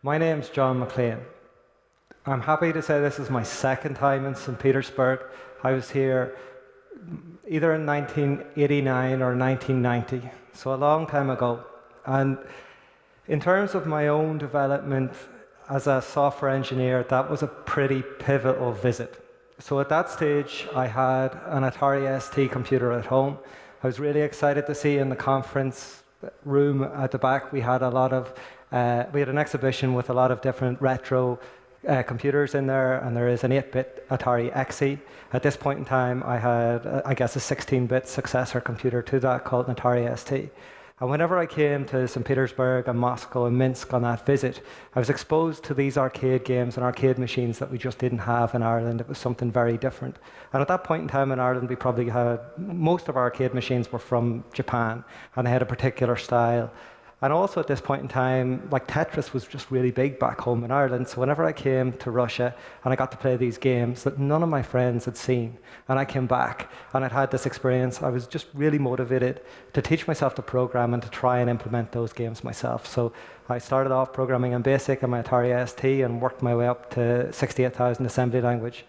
My name's John McClean. I'm happy to say this is my second time in St. Petersburg. I was here either in 1989 or 1990, so a long time ago. And in terms of my own development as a software engineer, that was a pretty pivotal visit. So at that stage, I had an Atari ST computer at home. I was really excited to see in the conference room at the back, we had an exhibition with a lot of different retro computers in there, and there is an 8-bit Atari XE. At this point in time, I had, I guess, a 16-bit successor computer to that called an Atari ST. And whenever I came to St. Petersburg and Moscow and Minsk on that visit, I was exposed to these arcade games and arcade machines that we just didn't have in Ireland. It was something very different. And at that point in time in Ireland, we probably had, most of our arcade machines were from Japan, and they had a particular style. And also at this point in time, like Tetris was just really big back home in Ireland. So whenever I came to Russia and I got to play these games that none of my friends had seen, and I came back and I'd had this experience, I was just really motivated to teach myself to program and to try and implement those games myself. So I started off programming in BASIC on my Atari ST and worked my way up to 68,000 assembly language.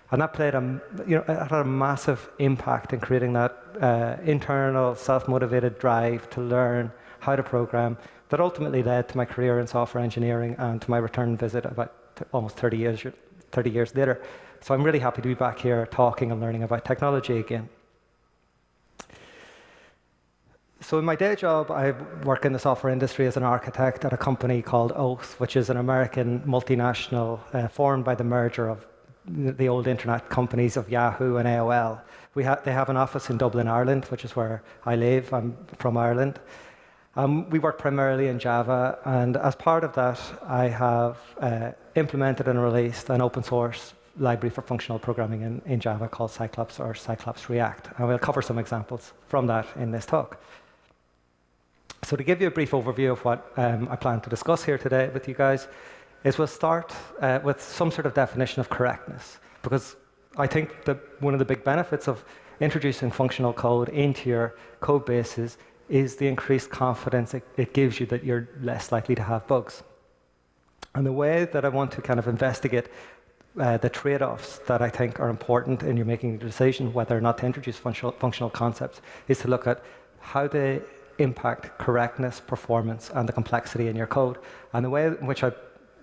And that played it had a massive impact in creating that internal self-motivated drive to learn how to program that ultimately led to my career in software engineering and to my return visit about almost 30 years later. So I'm really happy to be back here talking and learning about technology again. So in my day job, I work in the software industry as an architect at a company called Oath, which is an American multinational formed by the merger of the old internet companies of Yahoo and AOL. They have an office in Dublin, Ireland, which is where I live. I'm from Ireland. We work primarily in Java, and as part of that, I have implemented and released an open source library for functional programming in Java called Cyclops or cyclops-react. And we'll cover some examples from that in this talk. So to give you a brief overview of what I plan to discuss here today with you guys, is we'll start with some sort of definition of correctness, because I think that one of the big benefits of introducing functional code into your code bases is the increased confidence it gives you that you're less likely to have bugs. And the way that I want to kind of investigate the trade-offs that I think are important in your making a decision whether or not to introduce functional concepts is to look at how they impact correctness, performance, and the complexity in your code. And the way in which I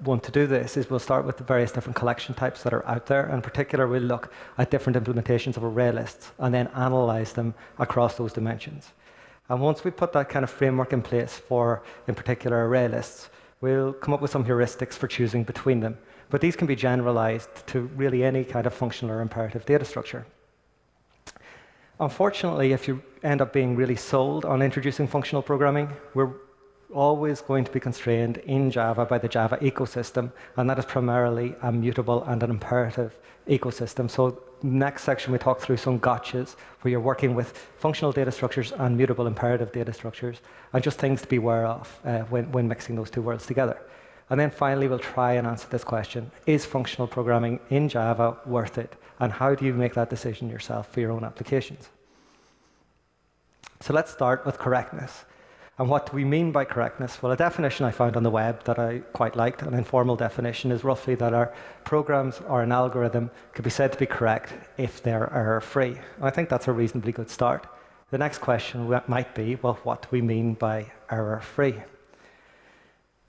want to do this is we'll start with the various different collection types that are out there. In particular, we'll look at different implementations of array lists and then analyze them across those dimensions. And once we put that kind of framework in place for, in particular, array lists, we'll come up with some heuristics for choosing between them. But these can be generalized to really any kind of functional or imperative data structure. Unfortunately, if you end up being really sold on introducing functional programming, we're always going to be constrained in Java by the Java ecosystem, and that is primarily a mutable and an imperative ecosystem. So next section, we talk through some gotchas where you're working with functional data structures and mutable imperative data structures, and just things to be aware of when mixing those two worlds together. And then finally, we'll try and answer this question: is functional programming in Java worth it? And how do you make that decision yourself for your own applications? So let's start with correctness. And what do we mean by correctness? Well, a definition I found on the web that I quite liked, an informal definition, is roughly that our programs or an algorithm could be said to be correct if they're error-free. And I think that's a reasonably good start. The next question might be, well, what do we mean by error-free?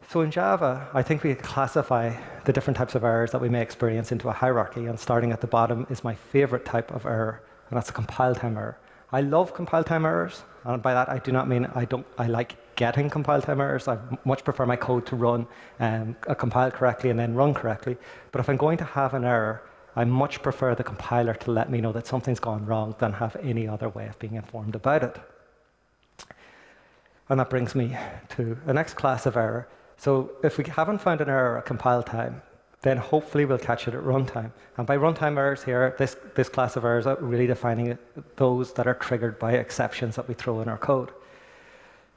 So in Java, I think we classify the different types of errors that we may experience into a hierarchy, and starting at the bottom is my favorite type of error, and that's a compile time error. I love compile time errors, and by that I do not mean I like getting compile time errors. I much prefer my code to run compile correctly and then run correctly. But if I'm going to have an error, I much prefer the compiler to let me know that something's gone wrong than have any other way of being informed about it. And that brings me to the next class of error. So if we haven't found an error at compile time, then hopefully we'll catch it at runtime. And by runtime errors here, this class of errors are really defining those that are triggered by exceptions that we throw in our code.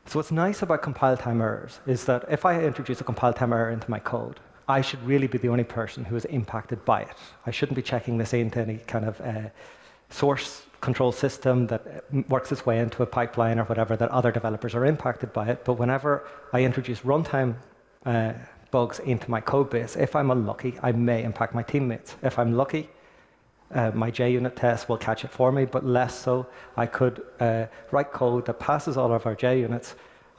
So what's nice about compile time errors is that if I introduce a compile time error into my code, I should really be the only person who is impacted by it. I shouldn't be checking this into any kind of source control system that works its way into a pipeline or whatever, that other developers are impacted by it. But whenever I introduce runtime bugs into my code base. If I'm unlucky, I may impact my teammates. If I'm lucky, my JUnit test will catch it for me, but less so. I could write code that passes all of our JUnits.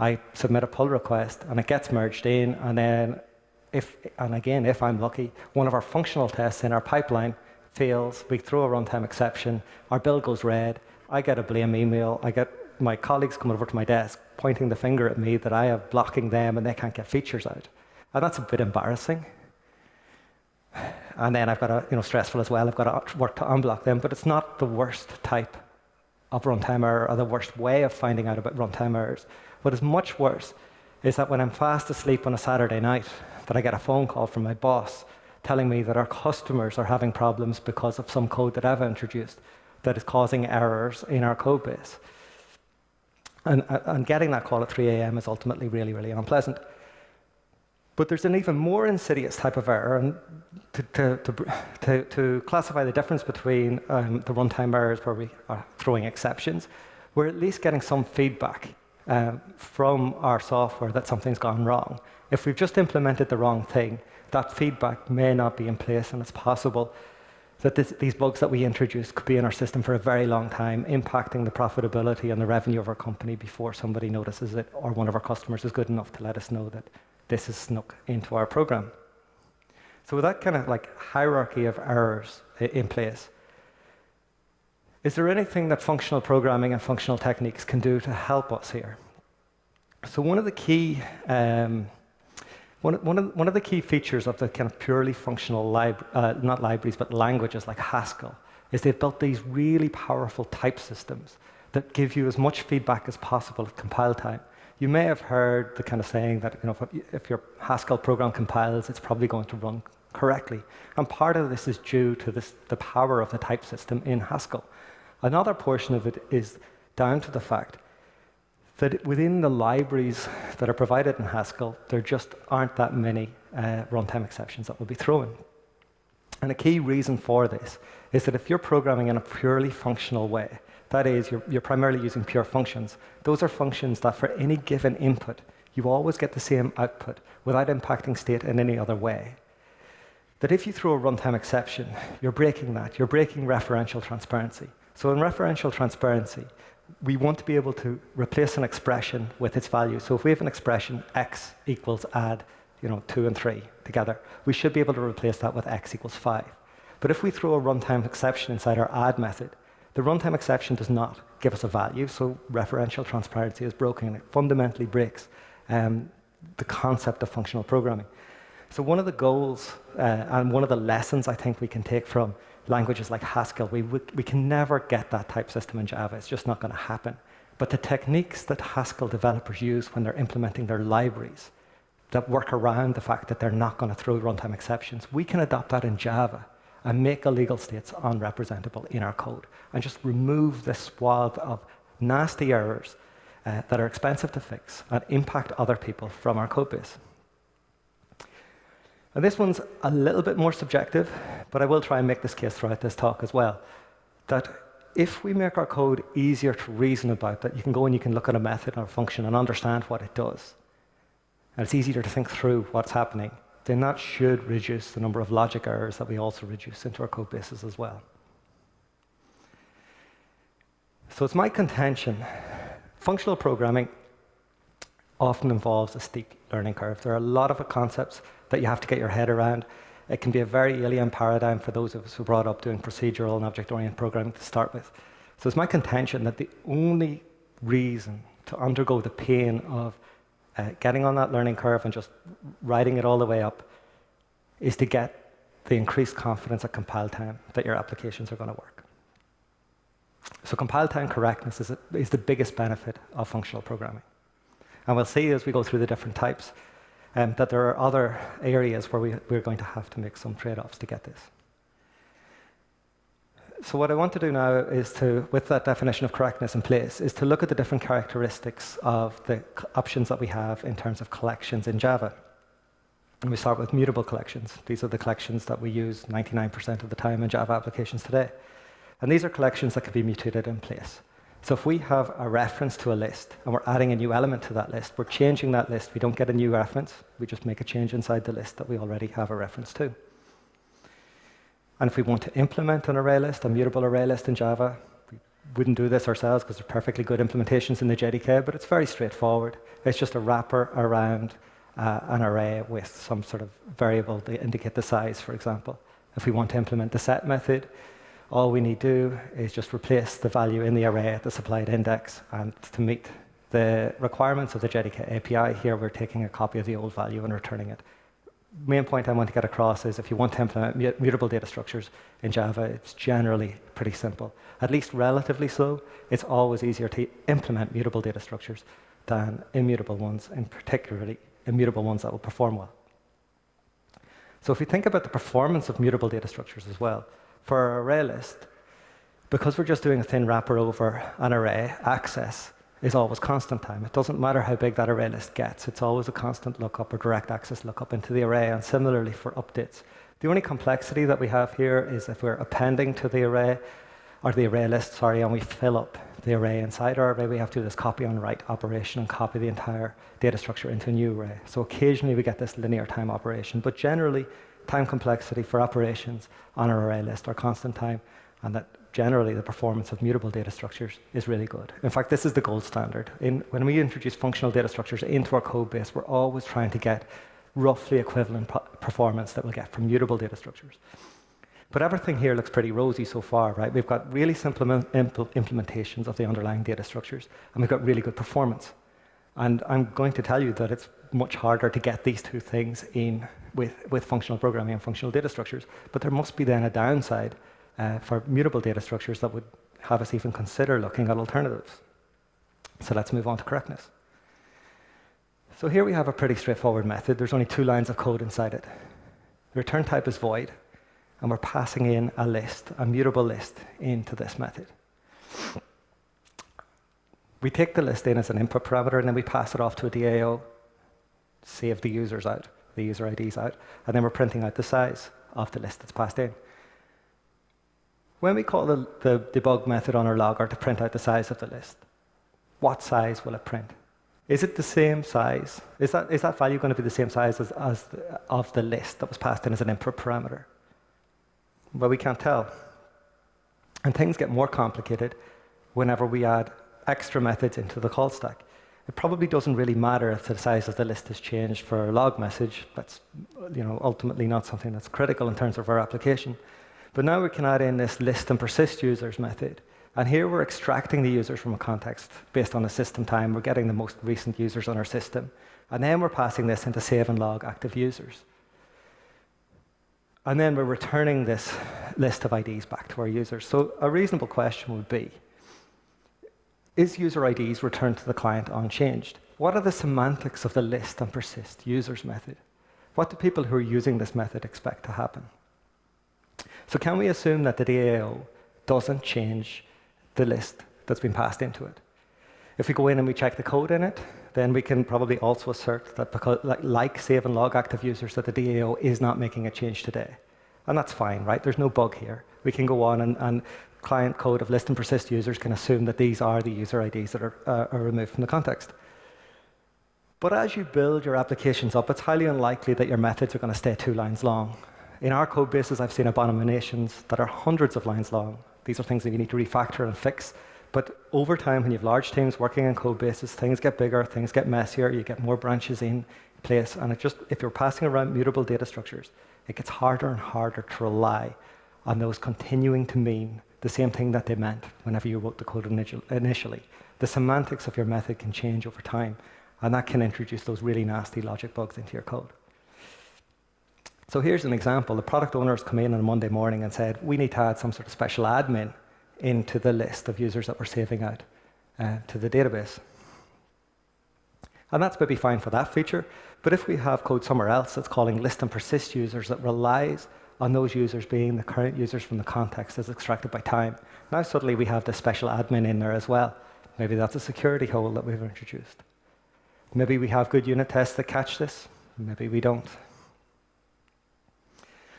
I submit a pull request, and it gets merged in, and then if I'm lucky, one of our functional tests in our pipeline fails. We throw a runtime exception. Our build goes red. I get a blame email. I get my colleagues coming over to my desk, pointing the finger at me that I have blocking them, and they can't get features out. And that's a bit embarrassing. And then I've got to, stressful as well. I've got to work to unblock them, but it's not the worst type of runtime error or the worst way of finding out about runtime errors. What is much worse is that when I'm fast asleep on a Saturday night, that I get a phone call from my boss telling me that our customers are having problems because of some code that I've introduced that is causing errors in our code base. And getting that call at 3 a.m. is ultimately really, really unpleasant. But there's an even more insidious type of error, and to classify the difference between the runtime errors where we are throwing exceptions, we're at least getting some feedback from our software that something's gone wrong. If we've just implemented the wrong thing, that feedback may not be in place, and it's possible that these bugs that we introduce could be in our system for a very long time, impacting the profitability and the revenue of our company before somebody notices it, or one of our customers is good enough to let us know that this is snuck into our program. So with that kind of hierarchy of errors in place, is there anything that functional programming and functional techniques can do to help us here? So one of the key one of the key features of the kind of purely functional not libraries but languages like Haskell is they've built these really powerful type systems that give you as much feedback as possible at compile time. You may have heard the kind of saying that if your Haskell program compiles, it's probably going to run correctly. And part of this is due to the power of the type system in Haskell. Another portion of it is down to the fact that within the libraries that are provided in Haskell, there just aren't that many runtime exceptions that will be thrown. And a key reason for this is that if you're programming in a purely functional way, that is, you're primarily using pure functions, those are functions that for any given input, you always get the same output without impacting state in any other way. That if you throw a runtime exception, you're breaking that. You're breaking referential transparency. So in referential transparency, we want to be able to replace an expression with its value. So if we have an expression, x equals add 2 and 3 together, we should be able to replace that with x equals 5. But if we throw a runtime exception inside our add method, the runtime exception does not give us a value, so referential transparency is broken, and it fundamentally breaks the concept of functional programming. So one of the goals and one of the lessons I think we can take from languages like Haskell, we can never get that type system in Java. It's just not going to happen. But the techniques that Haskell developers use when they're implementing their libraries that work around the fact that they're not going to throw runtime exceptions, we can adopt that in Java and make illegal states unrepresentable in our code and just remove this swath of nasty errors that are expensive to fix and impact other people from our code base. And this one's a little bit more subjective, but I will try and make this case throughout this talk as well, that if we make our code easier to reason about, that you can go and you can look at a method or a function and understand what it does, and it's easier to think through what's happening, then that should reduce the number of logic errors that we also reduce into our code bases as well. So it's my contention, functional programming often involves a steep learning curve. There are a lot of concepts that you have to get your head around. It can be a very alien paradigm for those of us who are brought up doing procedural and object-oriented programming to start with. So it's my contention that the only reason to undergo the pain of getting on that learning curve and just riding it all the way up is to get the increased confidence at compile time that your applications are going to work. So compile time correctness is the biggest benefit of functional programming. And we'll see as we go through the different types that there are other areas where we're going to have to make some trade-offs to get this. So what I want to do now is to, with that definition of correctness in place, is to look at the different characteristics of the options that we have in terms of collections in Java. And we start with mutable collections. These are the collections that we use 99% of the time in Java applications today. And these are collections that can be mutated in place. So if we have a reference to a list and we're adding a new element to that list, we're changing that list. We don't get a new reference. We just make a change inside the list that we already have a reference to. And if we want to implement an array list, a mutable array list in Java, we wouldn't do this ourselves because they're perfectly good implementations in the JDK, but it's very straightforward. It's just a wrapper around an array with some sort of variable to indicate the size, for example. If we want to implement the set method, all we need to do is just replace the value in the array at the supplied index, and to meet the requirements of the JDK API, here we're taking a copy of the old value and returning it. Main point I want to get across is if you want to implement mutable data structures in Java, it's generally pretty simple. At least relatively so. It's always easier to implement mutable data structures than immutable ones, and particularly immutable ones that will perform well. So if we think about the performance of mutable data structures as well, for our array list, because we're just doing a thin wrapper over an array, access is always constant time. It doesn't matter how big that array list gets. It's always a constant lookup or direct access lookup into the array, and similarly for updates. The only complexity that we have here is if we're appending to the array, or the array list, sorry, and we fill up the array inside our array, we have to do this copy on write operation and copy the entire data structure into a new array. So occasionally we get this linear time operation, but generally time complexity for operations on our array list are constant time, and that generally the performance of mutable data structures is really good. In fact, this is the gold standard. When we introduce functional data structures into our code base, we're always trying to get roughly equivalent performance that we'll get from mutable data structures. But everything here looks pretty rosy so far, right? We've got really simple implementations of the underlying data structures, and we've got really good performance. And I'm going to tell you that it's much harder to get these two things in with functional programming and functional data structures. But there must be then a downside for mutable data structures that would have us even consider looking at alternatives. So let's move on to correctness. So here we have a pretty straightforward method. There's only 2 lines of code inside it. The return type is void, and we're passing in a list, a mutable list, into this method. We take the list in as an input parameter, and then we pass it off to a DAO, save the users out, the user IDs out, and then we're printing out the size of the list that's passed in. When we call the debug method on our logger to print out the size of the list, what size will it print? Is it the same size? Is that value going to be the same size of the list that was passed in as an input parameter? Well, we can't tell. And things get more complicated whenever we add extra methods into the call stack. It probably doesn't really matter if the size of the list has changed for a log message. That's ultimately not something that's critical in terms of our application. But now we can add in this list and persist users method. And here we're extracting the users from a context based on the system time. We're getting the most recent users on our system. And then we're passing this into save and log active users. And then we're returning this list of IDs back to our users. So a reasonable question would be, is user IDs returned to the client unchanged? What are the semantics of the list and persist users method? What do people who are using this method expect to happen? So can we assume that the DAO doesn't change the list that's been passed into it? If we go in and we check the code in it, then we can probably also assert that because, like save and log active users, that the DAO is not making a change today. And that's fine, right? There's no bug here. We can go on and client code of list and persist users can assume that these are the user IDs that are removed from the context. But as you build your applications up, it's highly unlikely that your methods are going to stay 2 lines long. In our code bases, I've seen abominations that are hundreds of lines long. These are things that you need to refactor and fix. But over time, when you have large teams working in code bases, things get bigger, things get messier, you get more branches in place. And if you're passing around mutable data structures, it gets harder and harder to rely on those continuing to mean the same thing that they meant whenever you wrote the code initially. The semantics of your method can change over time, and that can introduce those really nasty logic bugs into your code. So here's an example. The product owners come in on a Monday morning and said, we need to add some sort of special admin into the list of users that we're saving out to the database. And that's maybe fine for that feature, but if we have code somewhere else that's calling list and persist users that relies on those users being the current users from the context as extracted by time, now suddenly we have this special admin in there as well. Maybe that's a security hole that we've introduced. Maybe we have good unit tests that catch this. Maybe we don't.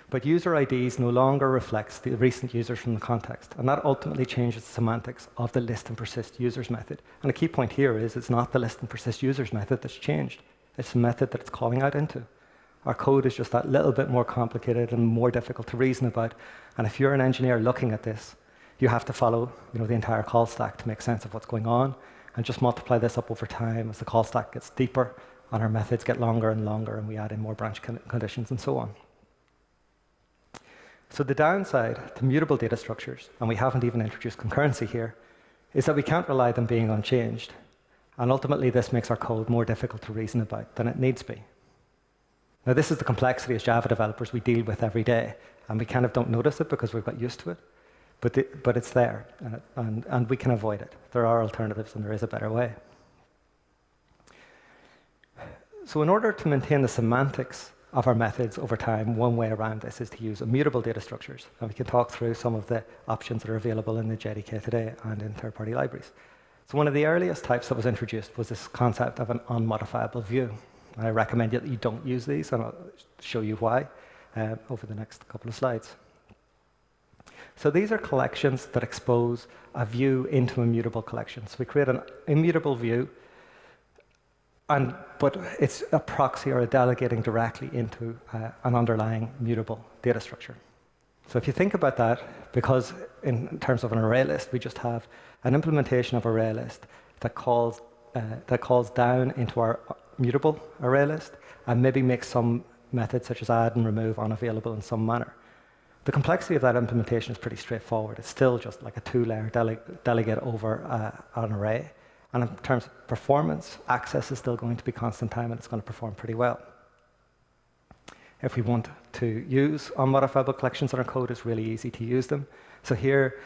But user IDs no longer reflects the recent users from the context, and that ultimately changes the semantics of the list and persist users method. And a key point here is it's not the list and persist users method that's changed. It's the method that it's calling out into. Our code is just that little bit more complicated and more difficult to reason about. And if you're an engineer looking at this, you have to follow the entire call stack to make sense of what's going on, and just multiply this up over time as the call stack gets deeper and our methods get longer and longer, and we add in more branch conditions and so on. So the downside to mutable data structures, and we haven't even introduced concurrency here, is that we can't rely on them being unchanged. And ultimately, this makes our code more difficult to reason about than it needs to be. Now, this is the complexity as Java developers we deal with every day, and we kind of don't notice it because we've got used to it. But it's there, and we can avoid it. There are alternatives, and there is a better way. So in order to maintain the semantics of our methods over time, one way around this is to use immutable data structures. And we can talk through some of the options that are available in the JDK today and in third-party libraries. So one of the earliest types that was introduced was this concept of an unmodifiable view. I recommend that you don't use these, and I'll show you why over the next couple of slides. So these are collections that expose a view into immutable collections. We create an immutable view, but it's a proxy or a delegating directly into an underlying mutable data structure. So if you think about that, because in terms of an array list, we just have an implementation of array list that calls down into our mutable array list and maybe makes some methods such as add and remove unavailable in some manner. The complexity of that implementation is pretty straightforward. It's still just like a two-layer delegate over an array. And in terms of performance, access is still going to be constant time, and it's going to perform pretty well. If we want to use unmodifiable collections in our code, it's really easy to use them. So here,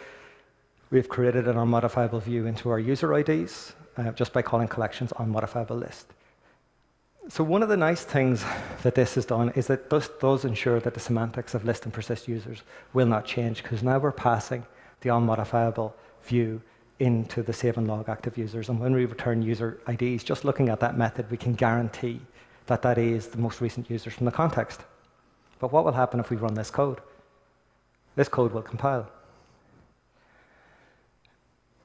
we've created an unmodifiable view into our user IDs just by calling collections unmodifiable list. So one of the nice things that this has done is that this does ensure that the semantics of list and persist users will not change, because now we're passing the unmodifiable view into the save and log active users. And when we return user IDs, just looking at that method, we can guarantee that that is the most recent users from the context. But what will happen if we run this code? This code will compile.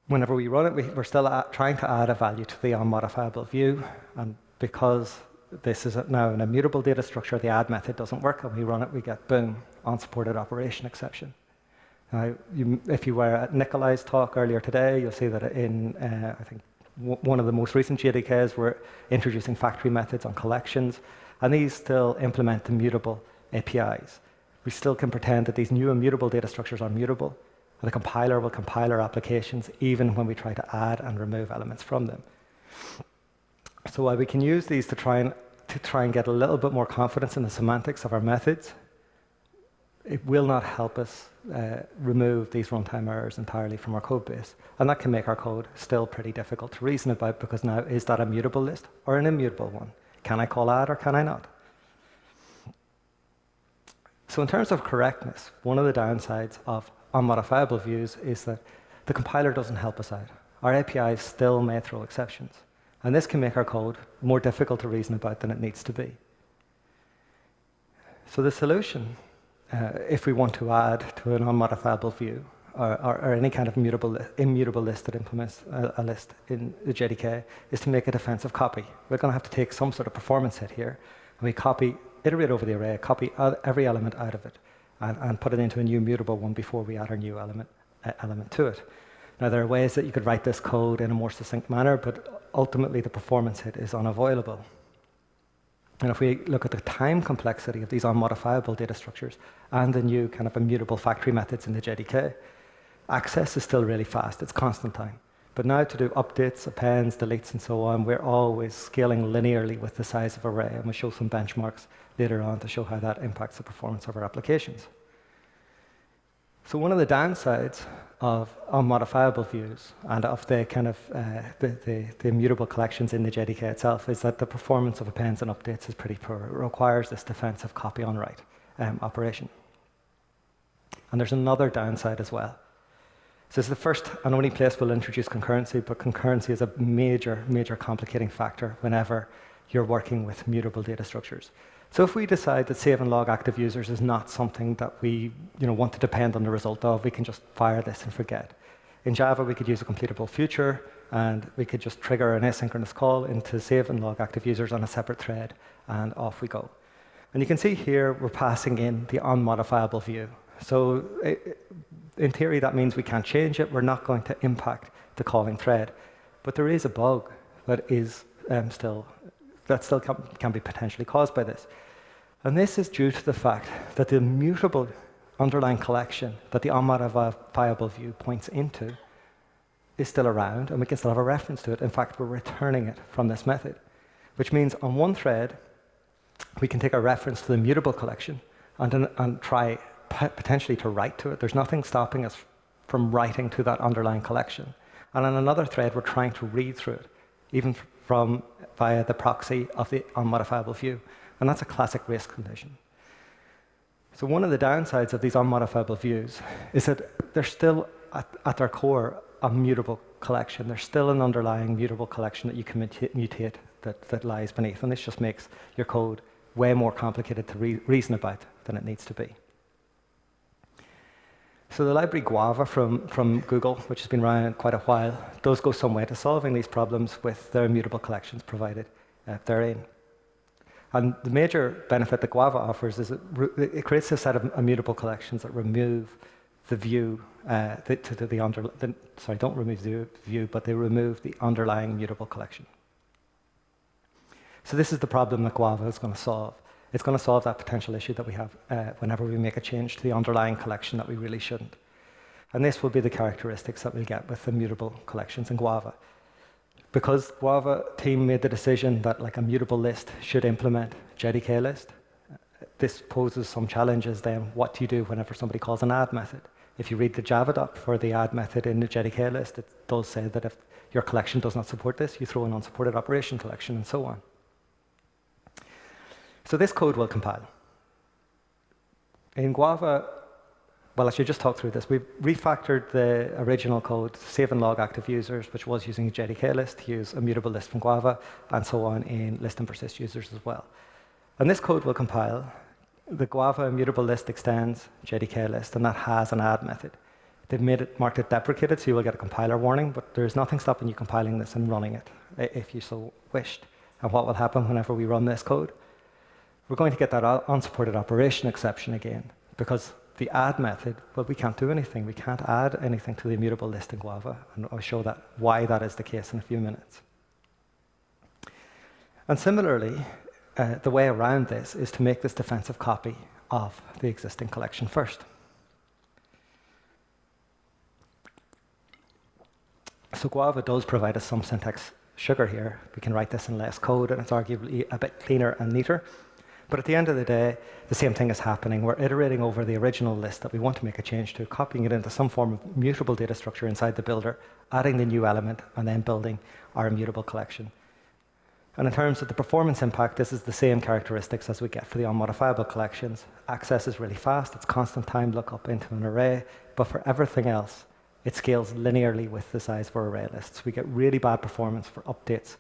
Whenever we run it, we're still trying to add a value to the unmodifiable view. And because this is now an immutable data structure, the add method doesn't work. And we run it, we get, boom, unsupported operation exception. Now, if you were at Nikolai's talk earlier today, you'll see that in, I think, one of the most recent JDKs, we're introducing factory methods on collections, and these still implement immutable APIs. We still can pretend that these new immutable data structures are mutable, and the compiler will compile our applications even when we try to add and remove elements from them. So while we can use these to try and get a little bit more confidence in the semantics of our methods, it will not help us remove these runtime errors entirely from our code base. And that can make our code still pretty difficult to reason about, because now, is that a mutable list or an immutable one? Can I call add or can I not? So in terms of correctness, one of the downsides of unmodifiable views is that the compiler doesn't help us out. Our APIs still may throw exceptions. And this can make our code more difficult to reason about than it needs to be. So the solution, if we want to add to an unmodifiable view, or any kind of immutable list that implements a list in the JDK, is to make a defensive copy. We're going to have to take some sort of performance hit here, and we iterate over the array, copy every element out of it, and put it into a new mutable one before we add our new element to it. Now, there are ways that you could write this code in a more succinct manner, but ultimately the performance hit is unavoidable. And if we look at the time complexity of these unmodifiable data structures and the new kind of immutable factory methods in the JDK, access is still really fast. It's constant time. But now to do updates, appends, deletes, and so on, we're always scaling linearly with the size of array. And we'll show some benchmarks later on to show how that impacts the performance of our applications. So one of the downsides of unmodifiable views and of the kind of the immutable collections in the JDK itself is that the performance of appends and updates is pretty poor. It requires this defensive copy on write operation. And there's another downside as well. So this is the first and only place we'll introduce concurrency, but concurrency is a major, major complicating factor whenever you're working with mutable data structures. So if we decide that save and log active users is not something that we want to depend on the result of, we can just fire this and forget. In Java, we could use a completable future, and we could just trigger an asynchronous call into save and log active users on a separate thread, and off we go. And you can see here we're passing in the unmodifiable view. So in theory, that means we can't change it. We're not going to impact the calling thread. But there is a bug that is still can be potentially caused by this. And this is due to the fact that the immutable underlying collection that the unmodifiable view points into is still around, and we can still have a reference to it. In fact, we're returning it from this method, which means on one thread, we can take a reference to the mutable collection and try potentially to write to it. There's nothing stopping us from writing to that underlying collection. And on another thread, we're trying to read through it, even via the proxy of the unmodifiable view. And that's a classic race condition. So one of the downsides of these unmodifiable views is that they're still, at their core, a mutable collection. There's still an underlying mutable collection that you can mutate that lies beneath. And this just makes your code way more complicated to reason about than it needs to be. So the library Guava from Google, which has been around quite a while, does go some way to solving these problems with their immutable collections provided therein. And the major benefit that Guava offers is it creates a set of immutable collections that remove the view, don't remove the view, but they remove the underlying mutable collection. So this is the problem that Guava is going to solve. It's going to solve that potential issue that we have whenever we make a change to the underlying collection that we really shouldn't. And this will be the characteristics that we'll get with immutable collections in Guava. Because Guava team made the decision that like a mutable list should implement JDK list, this poses some challenges then. What do you do whenever somebody calls an add method? If you read the Java doc for the add method in the JDK list, it does say that if your collection does not support this, you throw an unsupported operation collection and so on. So this code will compile. In Guava, well, I should just talk through this. We've refactored the original code, save and log active users, which was using a JDK list, to use a mutable list from Guava, and so on in list and persist users as well. And this code will compile. The Guava immutable list extends JDK list, and that has an add method. They've marked it deprecated, so you will get a compiler warning, but there's nothing stopping you compiling this and running it, if you so wished. And what will happen whenever we run this code? We're going to get that unsupported operation exception again, because the add method, well, we can't do anything. We can't add anything to the immutable list in Guava, and I'll show why that is the case in a few minutes. And similarly, the way around this is to make this defensive copy of the existing collection first. So Guava does provide us some syntax sugar here. We can write this in less code, and it's arguably a bit cleaner and neater. But at the end of the day, the same thing is happening. We're iterating over the original list that we want to make a change to, copying it into some form of mutable data structure inside the builder, adding the new element, and then building our immutable collection. And in terms of the performance impact, this is the same characteristics as we get for the unmodifiable collections. Access is really fast. It's constant time lookup into an array. But for everything else, it scales linearly with the size of our array lists. We get really bad performance for updates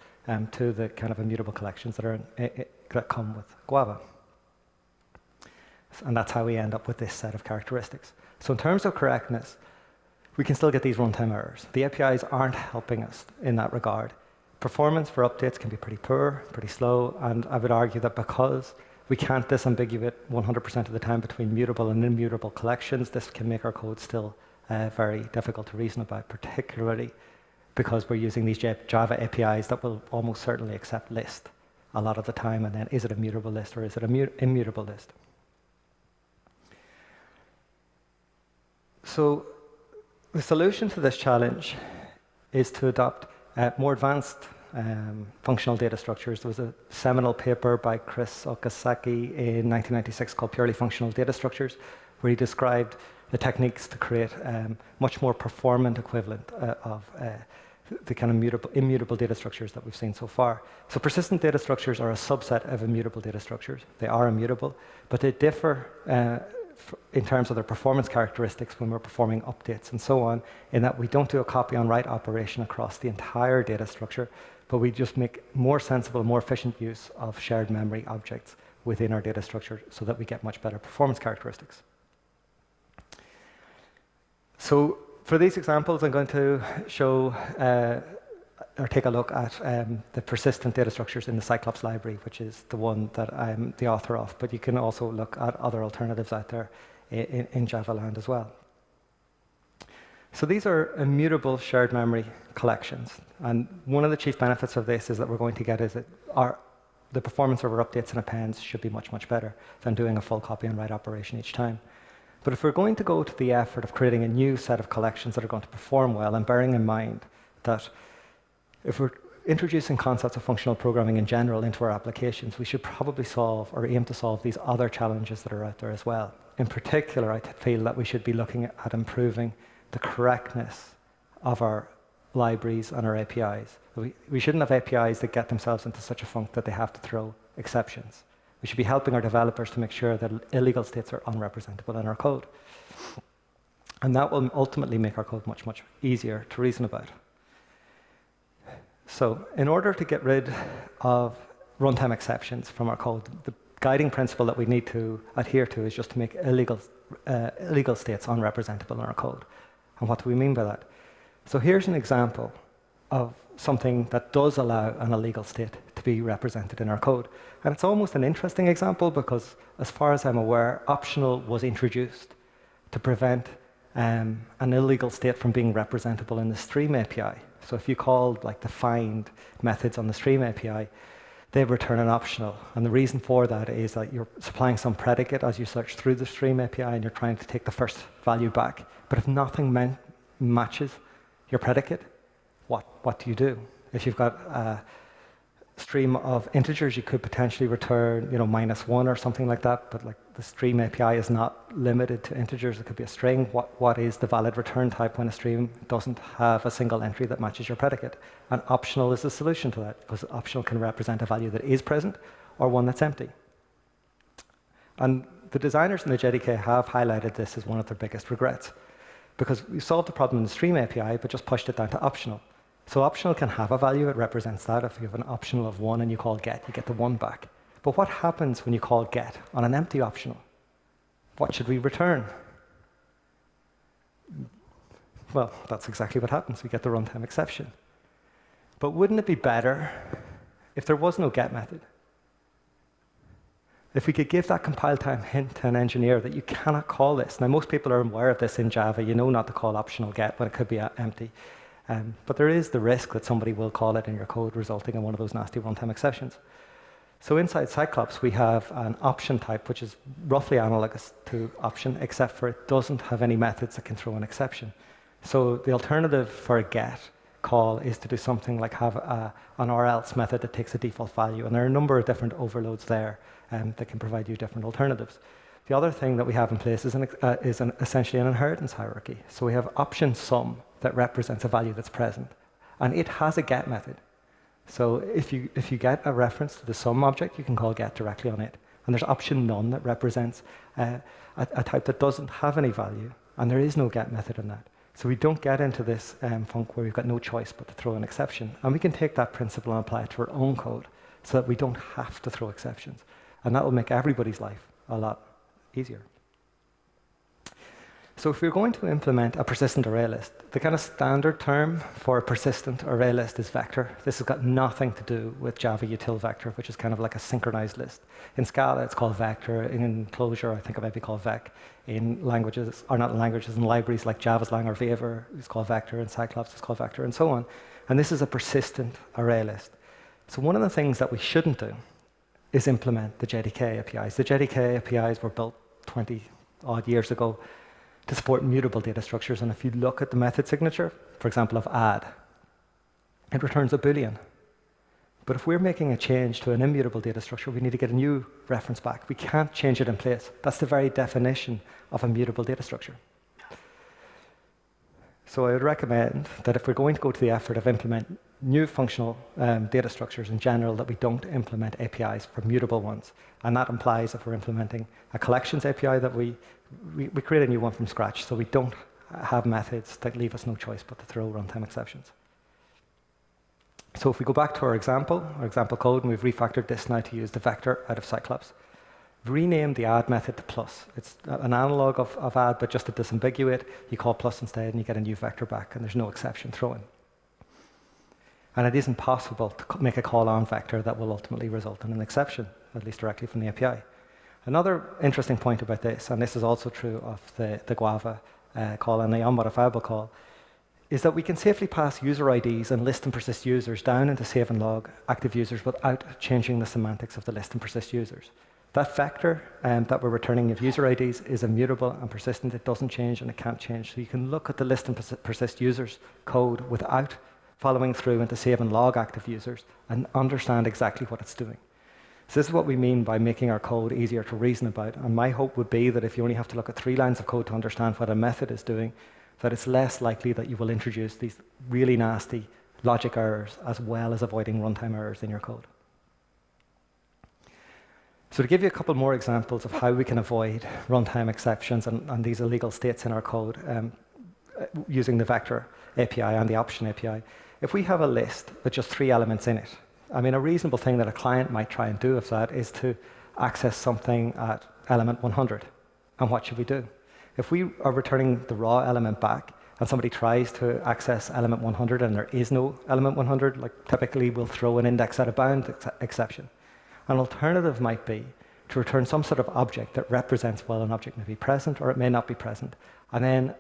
to the kind of immutable collections that come with Guava. And that's how we end up with this set of characteristics. So in terms of correctness, we can still get these runtime errors. The APIs aren't helping us in that regard. Performance for updates can be pretty poor, pretty slow, and I would argue that because we can't disambiguate 100% of the time between mutable and immutable collections, this can make our code still very difficult to reason about, particularly because we're using these Java APIs that will almost certainly accept list a lot of the time, and then is it a mutable list or is it an immutable list? So the solution to this challenge is to adopt more advanced functional data structures. There was a seminal paper by Chris Okazaki in 1996 called Purely Functional Data Structures, where he described the techniques to create much more performant equivalent of the kind of immutable data structures that we've seen so far. So persistent data structures are a subset of immutable data structures. They are immutable, but they differ in terms of their performance characteristics when we're performing updates and so on, in that we don't do a copy on write operation across the entire data structure, but we just make more sensible, more efficient use of shared memory objects within our data structure so that we get much better performance characteristics. So for these examples, I'm going to show or take a look at the persistent data structures in the Cyclops library, which is the one that I'm the author of. But you can also look at other alternatives out there in Java land as well. So these are immutable shared memory collections. And one of the chief benefits of this is that we're going to get is that the performance of our updates and appends should be much, much better than doing a full copy and write operation each time. But if we're going to go to the effort of creating a new set of collections that are going to perform well, and bearing in mind that if we're introducing concepts of functional programming in general into our applications, we should probably solve or aim to solve these other challenges that are out there as well. In particular, I feel that we should be looking at improving the correctness of our libraries and our APIs. We shouldn't have APIs that get themselves into such a funk that they have to throw exceptions. We should be helping our developers to make sure that illegal states are unrepresentable in our code. And that will ultimately make our code much, much easier to reason about. So in order to get rid of runtime exceptions from our code, the guiding principle that we need to adhere to is just to make illegal states unrepresentable in our code. And what do we mean by that? So here's an example of something that does allow an illegal state to be represented in our code. And it's almost an interesting example because, as far as I'm aware, optional was introduced to prevent an illegal state from being representable in the stream API. So if you called like the find methods on the stream API, they return an optional. And the reason for that is that you're supplying some predicate as you search through the stream API and you're trying to take the first value back. But if nothing matches your predicate, what do you do? If you've got a stream of integers, you could potentially return, -1 or something like that. But like the stream API is not limited to integers. It could be a string. What is the valid return type when a stream doesn't have a single entry that matches your predicate? And optional is the solution to that, because optional can represent a value that is present or one that's empty. And the designers in the JDK have highlighted this as one of their biggest regrets, because we solved the problem in the stream API, but just pushed it down to optional. So optional can have a value, it represents that. If you have an optional of 1 and you call get, you get the 1 back. But what happens when you call get on an empty optional? What should we return? Well, that's exactly what happens. We get the runtime exception. But wouldn't it be better if there was no get method? If we could give that compile time hint to an engineer that you cannot call this. Now, most people are aware of this in Java. You know not to call optional get when it could be empty. But there is the risk that somebody will call it in your code, resulting in one of those nasty runtime exceptions. So inside Cyclops, we have an option type, which is roughly analogous to option, except for it doesn't have any methods that can throw an exception. So the alternative for a get call is to do something like have an or else method that takes a default value. And there are a number of different overloads there that can provide you different alternatives. The other thing that we have in place is essentially an inheritance hierarchy. So we have option sum that represents a value that's present. And it has a get method. So if you get a reference to the sum object, you can call get directly on it. And there's option none that represents a type that doesn't have any value. And there is no get method in that. So we don't get into this funk where we've got no choice but to throw an exception. And we can take that principle and apply it to our own code so that we don't have to throw exceptions. And that will make everybody's life a lot easier. So if we're going to implement a persistent array list, the kind of standard term for a persistent array list is vector. This has got nothing to do with Java util vector, which is kind of like a synchronized list. In Scala, it's called vector. In Clojure, I think it might be called vec. In languages, or not in languages, in libraries like Java's lang or Vector, it's called vector. In Cyclops, it's called vector, and so on. And this is a persistent array list. So one of the things that we shouldn't do is implement the JDK APIs. The JDK APIs were built 20-odd years ago to support mutable data structures. And if you look at the method signature, for example, of add, it returns a Boolean. But if we're making a change to an immutable data structure, we need to get a new reference back. We can't change it in place. That's the very definition of a mutable data structure. So I would recommend that if we're going to go to the effort of implement new functional data structures in general, that we don't implement APIs for mutable ones. And that implies if we're implementing a collections API that we create a new one from scratch, so we don't have methods that leave us no choice but to throw runtime exceptions. So if we go back to our example code, and we've refactored this now to use the vector out of Cyclops, rename the add method to plus. It's an analog of add, but just to disambiguate, you call plus instead, and you get a new vector back, and there's no exception thrown. And it isn't possible to make a call on vector that will ultimately result in an exception, at least directly from the API. Another interesting point about this, and this is also true of the Guava call and the unmodifiable call, is that we can safely pass user IDs and list and persist users down into save and log active users without changing the semantics of the list and persist users. That vector that we're returning of user IDs is immutable and persistent. It doesn't change and it can't change. So you can look at the list and persist users code without following through into save and log active users and understand exactly what it's doing. So this is what we mean by making our code easier to reason about. And my hope would be that if you only have to look at 3 lines of code to understand what a method is doing, that it's less likely that you will introduce these really nasty logic errors as well as avoiding runtime errors in your code. So to give you a couple more examples of how we can avoid runtime exceptions and these illegal states in our code using the vector API and the option API, if we have a list with just 3 elements in it, I mean, a reasonable thing that a client might try and do with that is to access something at element 100. And what should we do? If we are returning the raw element back and somebody tries to access element 100 and there is no element 100, like typically we'll throw an index out of bound exception. An alternative might be to return some sort of object that represents, well, an object may be present or it may not be present. And then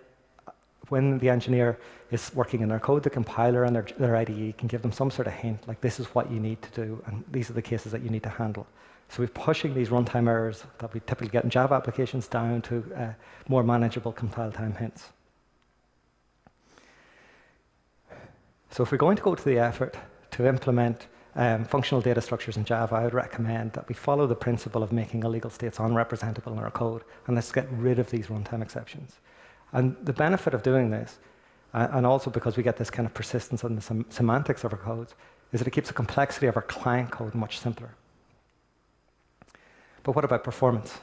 when the engineer is working in their code, the compiler and their IDE can give them some sort of hint, like this is what you need to do, and these are the cases that you need to handle. So we're pushing these runtime errors that we typically get in Java applications down to more manageable compile time hints. So if we're going to go to the effort to implement functional data structures in Java, I would recommend that we follow the principle of making illegal states unrepresentable in our code, and let's get rid of these runtime exceptions. And the benefit of doing this, and also because we get this kind of persistence in the semantics of our codes, is that it keeps the complexity of our client code much simpler. But what about performance?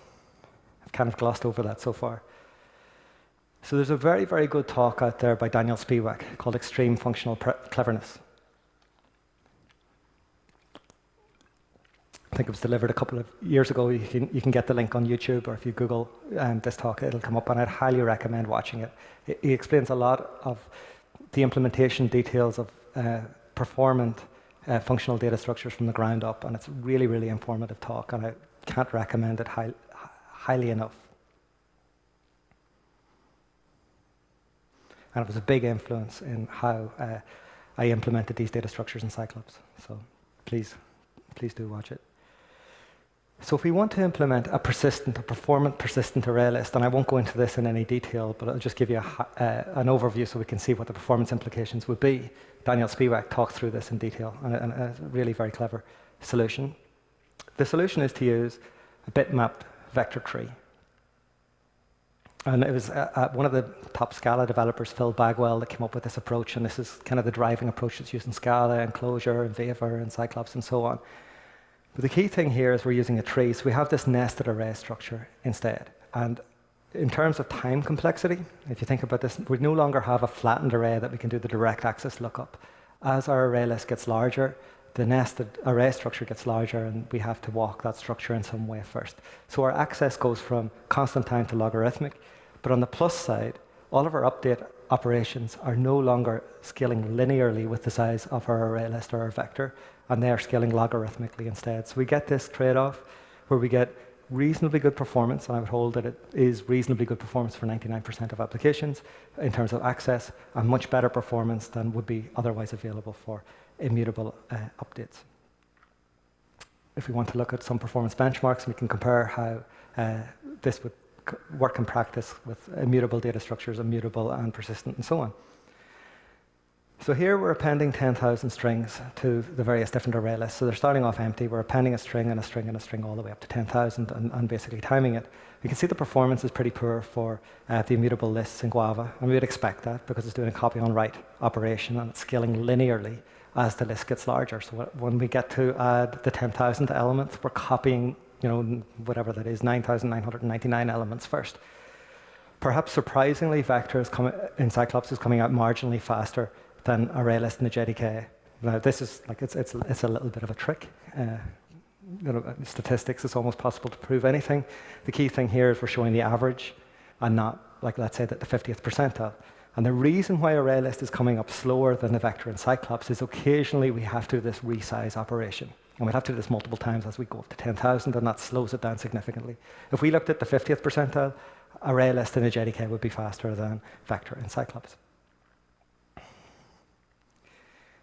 I've kind of glossed over that so far. So there's a very, very good talk out there by Daniel Spiewak called Extreme Functional Cleverness. I think it was delivered a couple of years ago. You can get the link on YouTube, or if you Google this talk, it'll come up, and I'd highly recommend watching it. He explains a lot of the implementation details of performant functional data structures from the ground up, and it's a really, really informative talk, and I can't recommend it highly enough. And it was a big influence in how I implemented these data structures in Cyclops. So please do watch it. So if we want to implement a performant persistent array list, and I won't go into this in any detail, but I'll just give you an overview so we can see what the performance implications would be. Daniel Spiewak talked through this in detail, and it's a really very clever solution. The solution is to use a bitmapped vector tree. And it was one of the top Scala developers, Phil Bagwell, that came up with this approach, and this is kind of the driving approach that's used in Scala and Clojure and Vapor and Cyclops and so on. But the key thing here is we're using a tree, so we have this nested array structure instead. And in terms of time complexity, if you think about this, we no longer have a flattened array that we can do the direct access lookup. As our array list gets larger, the nested array structure gets larger, and we have to walk that structure in some way first. So our access goes from constant time to logarithmic. But on the plus side, all of our update operations are no longer scaling linearly with the size of our array list or our vector, and they're scaling logarithmically instead. So we get this trade-off where we get reasonably good performance, and I would hold that it is reasonably good performance for 99% of applications in terms of access, and much better performance than would be otherwise available for immutable updates. If we want to look at some performance benchmarks, we can compare how this would work in practice with immutable data structures, immutable and persistent, and so on. So here we're appending 10,000 strings to the various different array lists. So they're starting off empty. We're appending a string and a string and a string all the way up to 10,000 and basically timing it. You can see the performance is pretty poor for the immutable lists in Guava, and we would expect that because it's doing a copy on write operation and it's scaling linearly as the list gets larger. So when we get to add the 10,000th element, we're copying, whatever that is, 9,999 elements first. Perhaps surprisingly, vectors in Cyclops is coming out marginally faster than ArrayList in the JDK. Now this is like it's a little bit of a trick. statistics, it's almost possible to prove anything. The key thing here is we're showing the average and not, like, let's say that the 50th percentile. And the reason why array list is coming up slower than the vector in Cyclops is occasionally we have to do this resize operation. And we'll have to do this multiple times as we go up to 10,000, and that slows it down significantly. If we looked at the 50th percentile, array list in a JDK would be faster than vector in Cyclops.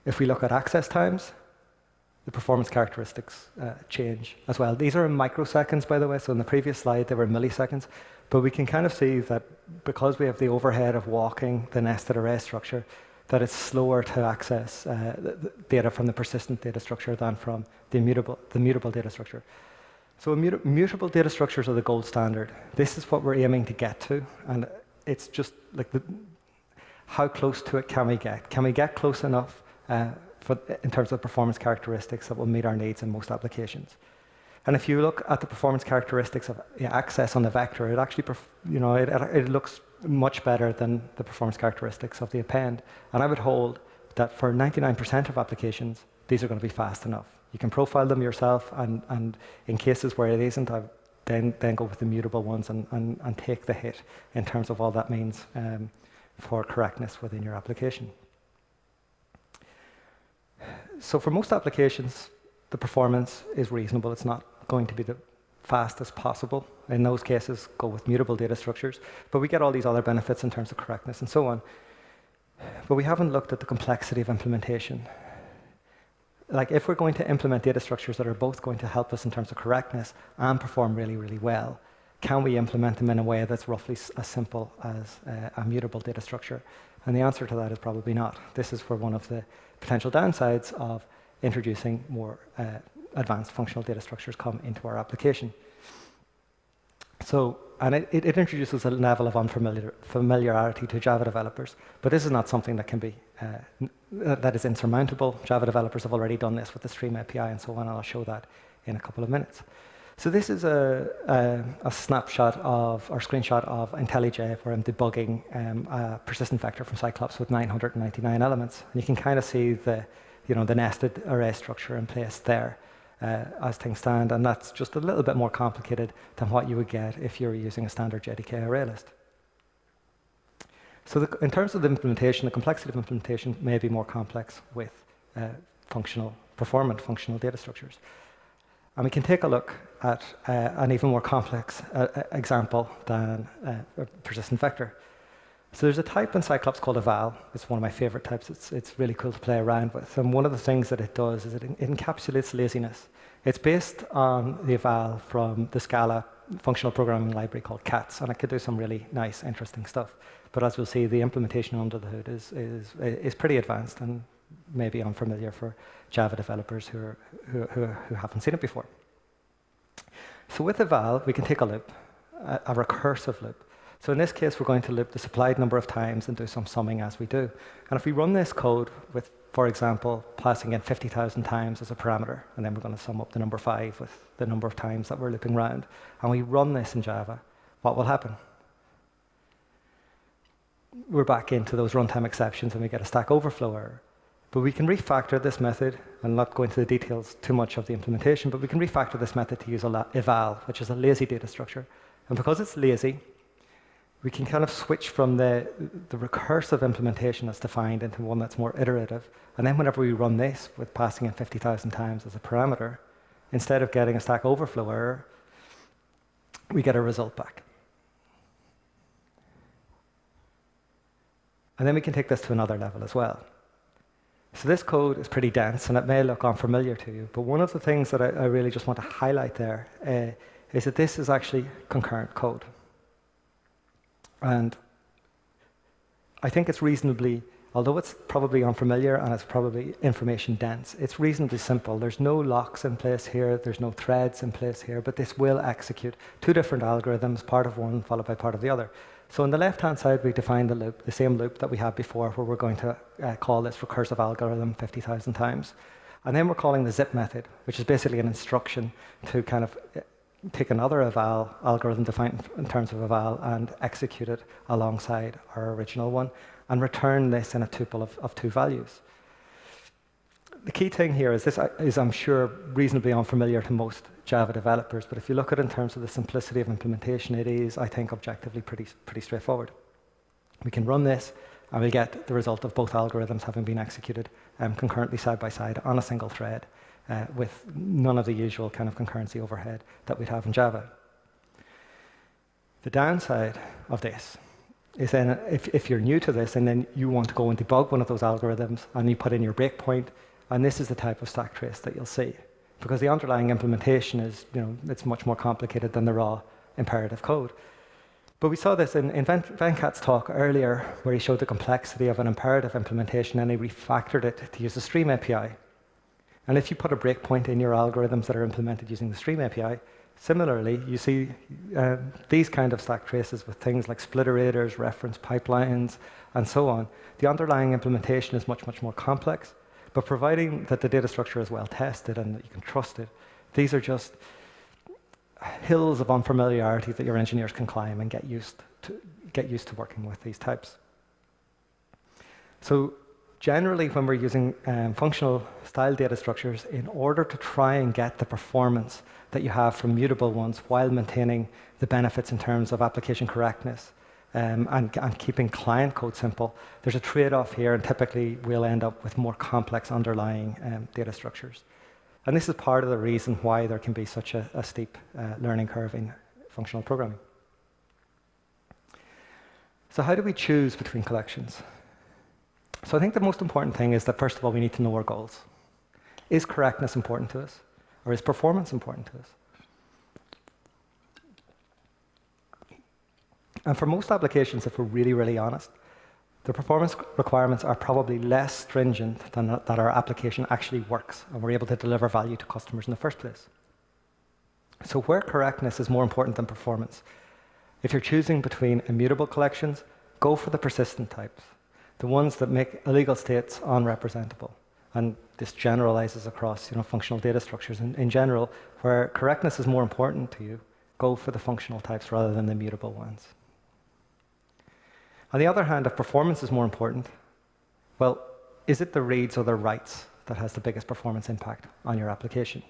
If we look at access times, the performance characteristics change as well. These are in microseconds, by the way, so in the previous slide they were milliseconds, but we can kind of see that because we have the overhead of walking the nested array structure, that it's slower to access the data from the persistent data structure than from the mutable data structure. So mutable data structures are the gold standard. This is what we're aiming to get to, and it's just like how close to it can we get? Can we get close enough in terms of performance characteristics that will meet our needs in most applications? And if you look at the performance characteristics of access on the vector, it actually, it looks much better than the performance characteristics of the append. And I would hold that for 99% of applications, these are going to be fast enough. You can profile them yourself, and in cases where it isn't, then go with the mutable ones and take the hit in terms of all that means for correctness within your application. So for most applications, the performance is reasonable. It's not going to be the fastest possible. In those cases, go with mutable data structures. But we get all these other benefits in terms of correctness and so on. But we haven't looked at the complexity of implementation. Like, if we're going to implement data structures that are both going to help us in terms of correctness and perform really, really well, can we implement them in a way that's roughly as simple as a mutable data structure? And the answer to that is probably not. This is where one of the potential downsides of introducing more advanced functional data structures come into our application. So, and it introduces a level of familiarity to Java developers, but this is not something that can be, that is insurmountable. Java developers have already done this with the Stream API and so on, and I'll show that in a couple of minutes. So this is a snapshot of, or screenshot of IntelliJ, where I'm debugging a persistent vector from Cyclops with 999 elements. And you can kind of see the nested array structure in place there as things stand, and that's just a little bit more complicated than what you would get if you were using a standard JDK array list. So in terms of the implementation, the complexity of implementation may be more complex with performant functional data structures. And we can take a look at an even more complex example than a persistent vector. So there's a type in Cyclops called eval. It's one of my favorite types. It's really cool to play around with. And one of the things that it does is it encapsulates laziness. It's based on the eval from the Scala functional programming library called cats, and it could do some really nice, interesting stuff. But as we'll see, the implementation under the hood is pretty advanced and maybe unfamiliar for Java developers who haven't seen it before. So with eval, we can take a loop, a recursive loop. So in this case, we're going to loop the supplied number of times and do some summing as we do. And if we run this code with, for example, passing in 50,000 times as a parameter, and then we're going to sum up the number 5 with the number of times that we're looping around, and we run this in Java, what will happen? We're back into those runtime exceptions and we get a Stack Overflow error. But we can refactor this method, and not go into the details too much of the implementation, but we can refactor this method to use eval, which is a lazy data structure. And because it's lazy, we can kind of switch from the recursive implementation that's defined into one that's more iterative. And then whenever we run this with passing in 50,000 times as a parameter, instead of getting a Stack Overflow error, we get a result back. And then we can take this to another level as well. So this code is pretty dense, and it may look unfamiliar to you, but one of the things that I really just want to highlight there is that this is actually concurrent code. And I think it's reasonably, although it's probably unfamiliar and it's probably information dense, it's reasonably simple. There's no locks in place here, there's no threads in place here, but this will execute two different algorithms, part of one followed by part of the other. So on the left-hand side, we define the loop, the same loop that we had before, where we're going to call this recursive algorithm 50,000 times. And then we're calling the zip method, which is basically an instruction to kind of take another eval algorithm defined in terms of eval and execute it alongside our original one, and return this in a tuple of 2 values. the key thing here is this is, I'm sure, reasonably unfamiliar to most Java developers, but if you look at it in terms of the simplicity of implementation, it is, I think, objectively pretty straightforward. We can run this, and we get the result of both algorithms having been executed concurrently side by side on a single thread with none of the usual kind of concurrency overhead that we'd have in Java. The downside of this is then if you're new to this and then you want to go and debug one of those algorithms and you put in your breakpoint, and this is the type of stack trace that you'll see. Because the underlying implementation is, it's much more complicated than the raw imperative code. But we saw this in Venkat's talk earlier, where he showed the complexity of an imperative implementation and he refactored it to use the Stream API. And if you put a breakpoint in your algorithms that are implemented using the Stream API, similarly, you see these kind of stack traces with things like splitterators, reference pipelines, and so on. The underlying implementation is much, much more complex. But providing that the data structure is well tested and that you can trust it, these are just hills of unfamiliarity that your engineers can climb and get used to working with these types. So generally, when we're using functional style data structures, in order to try and get the performance that you have from mutable ones while maintaining the benefits in terms of application correctness, and keeping client code simple, there's a trade-off here, and typically we'll end up with more complex underlying data structures. And this is part of the reason why there can be such a steep learning curve in functional programming. So how do we choose between collections? So I think the most important thing is that, first of all, we need to know our goals. Is correctness important to us, or is performance important to us? And for most applications, if we're really, really honest, the performance requirements are probably less stringent than that our application actually works and we're able to deliver value to customers in the first place. So where correctness is more important than performance, if you're choosing between immutable collections, go for the persistent types, the ones that make illegal states unrepresentable. And this generalizes across functional data structures. In general, where correctness is more important to you, go for the functional types rather than the immutable ones. On the other hand, if performance is more important, well, is it the reads or the writes that has the biggest performance impact on your application?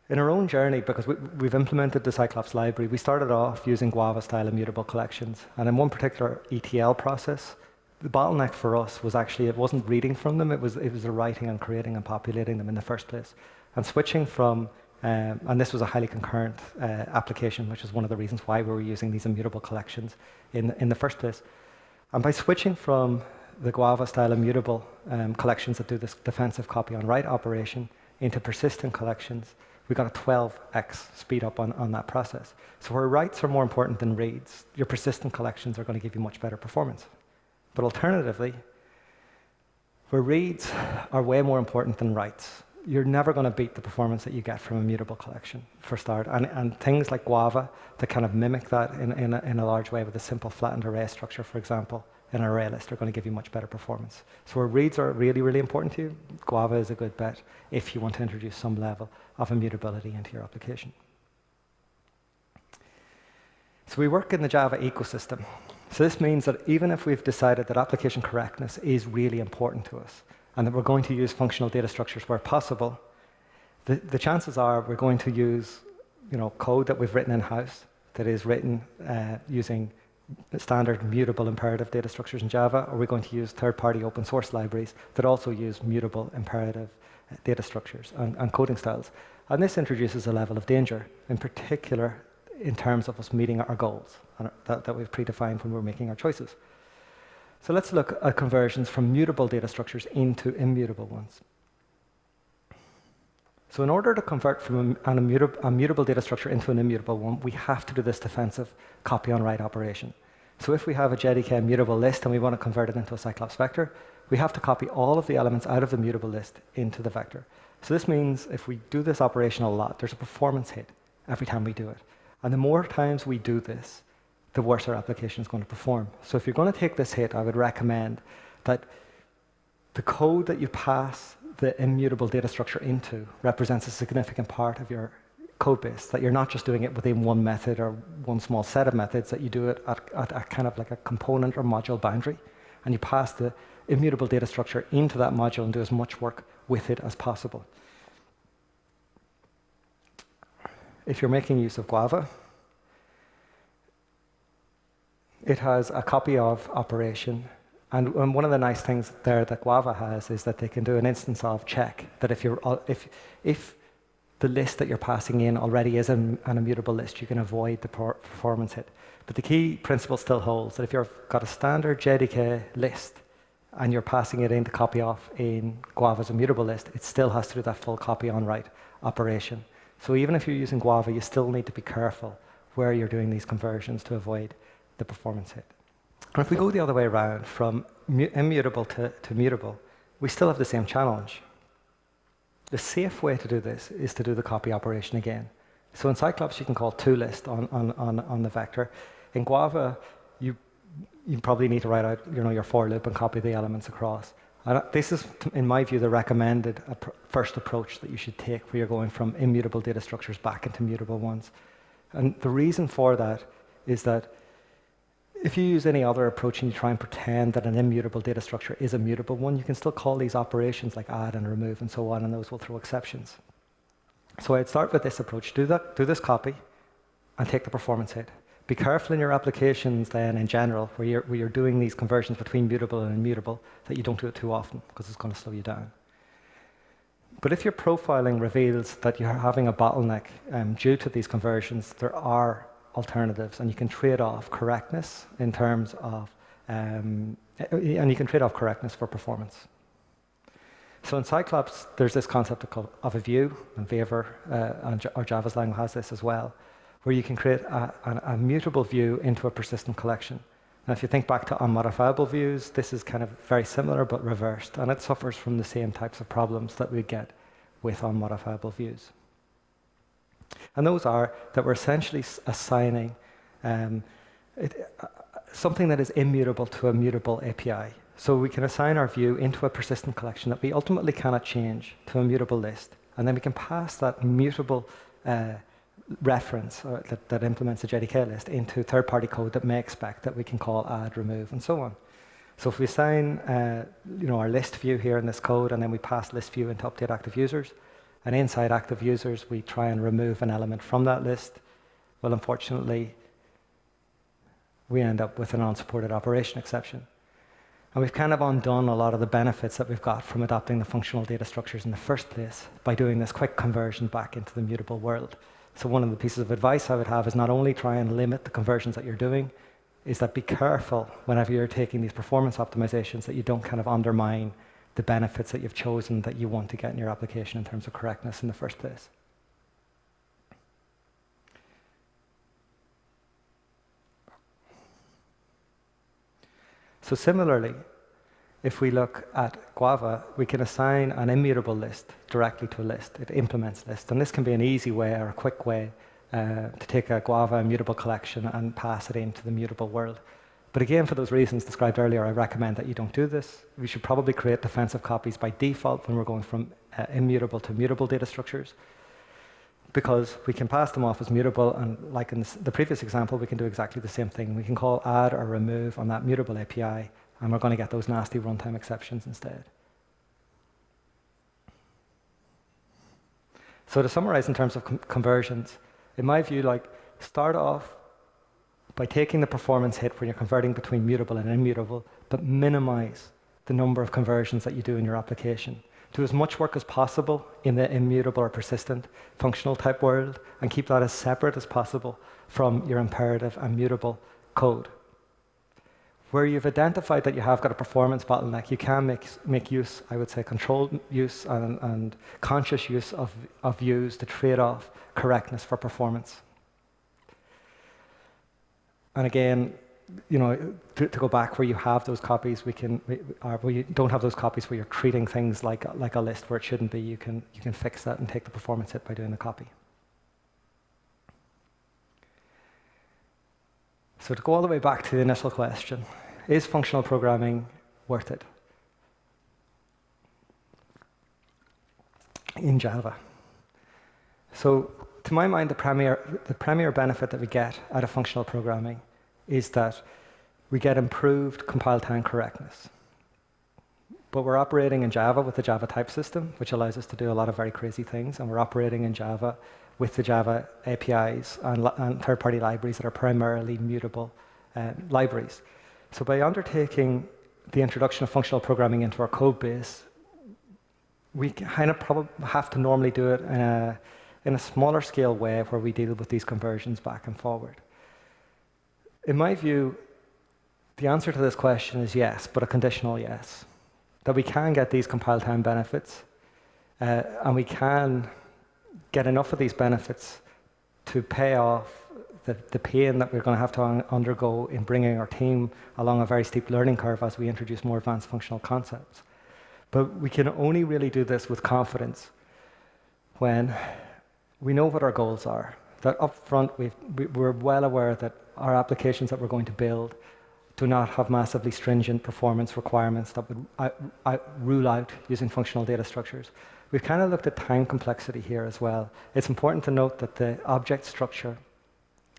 In our own journey, because we've implemented the Cyclops library, we started off using Guava-style immutable collections. And in one particular ETL process, the bottleneck for us was actually, it wasn't reading from them, it was the writing and creating and populating them in the first place. And switching from, and this was a highly concurrent application, which is one of the reasons why we were using these immutable collections in the first place. And by switching from the Guava-style immutable collections that do this defensive copy on write operation into persistent collections, we got a 12x speed up on that process. So where writes are more important than reads, your persistent collections are going to give you much better performance. But alternatively, where reads are way more important than writes, you're never going to beat the performance that you get from a mutable collection, for start. And things like Guava that kind of mimic that in a large way with a simple flattened array structure, for example, in an array list are going to give you much better performance. So where reads are really, really important to you, Guava is a good bet if you want to introduce some level of immutability into your application. So we work in the Java ecosystem. So this means that even if we've decided that application correctness is really important to us, and that we're going to use functional data structures where possible, the chances are we're going to use code that we've written in-house that is written using standard mutable imperative data structures in Java, or we're going to use third-party open source libraries that also use mutable imperative data structures and coding styles. And this introduces a level of danger, in particular in terms of us meeting our goals that we've predefined when we're making our choices. So let's look at conversions from mutable data structures into immutable ones. So in order to convert from a mutable data structure into an immutable one, we have to do this defensive copy on write operation. So if we have a JDK immutable list and we want to convert it into a Cyclops vector, we have to copy all of the elements out of the mutable list into the vector. So this means if we do this operation a lot, there's a performance hit every time we do it. And the more times we do this, the worse our application is going to perform. So if you're going to take this hit, I would recommend that the code that you pass the immutable data structure into represents a significant part of your code base, that you're not just doing it within one method or one small set of methods, that you do it at kind of like a component or module boundary, and you pass the immutable data structure into that module and do as much work with it as possible. If you're making use of Guava, it has a copy of operation. And one of the nice things there that Guava has is that they can do an instance of check, that if the list that you're passing in already is an immutable list, you can avoid the performance hit. But the key principle still holds, that if you've got a standard JDK list and you're passing it in to copy off in Guava's immutable list, it still has to do that full copy on write operation. So even if you're using Guava, you still need to be careful where you're doing these conversions to avoid the performance hit. And if we go the other way around, from immutable to mutable, we still have the same challenge. The safe way to do this is to do the copy operation again. So in Cyclops, you can call toList on the vector. In Guava, you probably need to write out your for loop and copy the elements across. And this is, in my view, the recommended first approach that you should take where you're going from immutable data structures back into mutable ones. And the reason for that is that if you use any other approach and you try and pretend that an immutable data structure is a mutable one, you can still call these operations like add and remove and so on, and those will throw exceptions. So I'd start with this approach. Do this copy and take the performance hit. Be careful in your applications then in general, where you're doing these conversions between mutable and immutable, that you don't do it too often, because it's going to slow you down. But if your profiling reveals that you're having a bottleneck due to these conversions, there are alternatives, and you can trade off correctness in terms of, and you can trade off correctness for performance. So in Cyclops, there's this concept of a view, and Vapor or Java's language has this as well, where you can create a mutable view into a persistent collection. Now, if you think back to unmodifiable views, this is kind of very similar but reversed, and it suffers from the same types of problems that we get with unmodifiable views. And those are that we're essentially assigning something that is immutable to a mutable API. So we can assign our view into a persistent collection that we ultimately cannot change to a mutable list, and then we can pass that mutable reference that implements a JDK list into third-party code that may expect that we can call add, remove, and so on. So if we assign our list view here in this code, and then we pass list view into update active users, and inside active users we try and remove an element from that list, well, unfortunately, we end up with an unsupported operation exception. And we've kind of undone a lot of the benefits that we've got from adopting the functional data structures in the first place by doing this quick conversion back into the mutable world. So one of the pieces of advice I would have is not only try and limit the conversions that you're doing, is that be careful whenever you're taking these performance optimizations that you don't kind of undermine the benefits that you've chosen that you want to get in your application in terms of correctness in the first place. So similarly, if we look at Guava, we can assign an immutable list directly to a list. It implements list. And this can be an easy way or a quick way to take a Guava immutable collection and pass it into the mutable world. But again, for those reasons described earlier, I recommend that you don't do this. We should probably create defensive copies by default when we're going from immutable to mutable data structures, because we can pass them off as mutable, and like in the previous example, we can do exactly the same thing. We can call add or remove on that mutable API, and we're going to get those nasty runtime exceptions instead. So to summarize in terms of conversions, in my view, start off by taking the performance hit when you're converting between mutable and immutable, but minimize the number of conversions that you do in your application. Do as much work as possible in the immutable or persistent functional type world, and keep that as separate as possible from your imperative and mutable code. Where you've identified that you have got a performance bottleneck, you can make use, I would say, controlled use and conscious use of views to trade off correctness for performance. And again, to go back where you have those copies, or where you don't have those copies, where you're treating things like a list where it shouldn't be, you can fix that and take the performance hit by doing the copy. So to go all the way back to the initial question, is functional programming worth it in Java? So to my mind, the premier benefit that we get out of functional programming is that we get improved compile time correctness. But we're operating in Java with the Java type system, which allows us to do a lot of very crazy things. And we're operating in Java with the Java APIs and third-party libraries that are primarily mutable libraries. So by undertaking the introduction of functional programming into our code base, we kind of probably have to normally do it in a smaller scale way where we deal with these conversions back and forward. In my view, the answer to this question is yes, but a conditional yes. That we can get these compile time benefits, and we can get enough of these benefits to pay off the pain that we're going to have to undergo in bringing our team along a very steep learning curve as we introduce more advanced functional concepts. But we can only really do this with confidence when we know what our goals are. That up front, we're well aware that our applications that we're going to build do not have massively stringent performance requirements that would rule out using functional data structures. We've kind of looked at time complexity here as well. It's important to note that the object structure,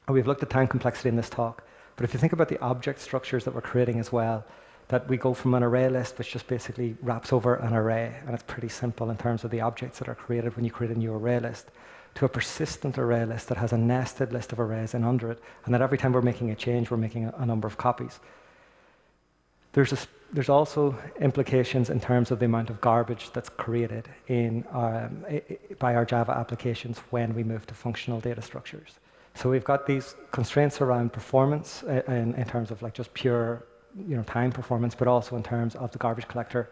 and we've looked at time complexity in this talk, but if you think about the object structures that we're creating as well, that we go from an array list, which just basically wraps over an array, and it's pretty simple in terms of the objects that are created when you create a new array list, to a persistent array list that has a nested list of arrays in under it, and that every time we're making a change, we're making a number of copies. There's also implications in terms of the amount of garbage that's created by our Java applications when we move to functional data structures. So we've got these constraints around performance in terms of like just pure time performance, but also in terms of the garbage collector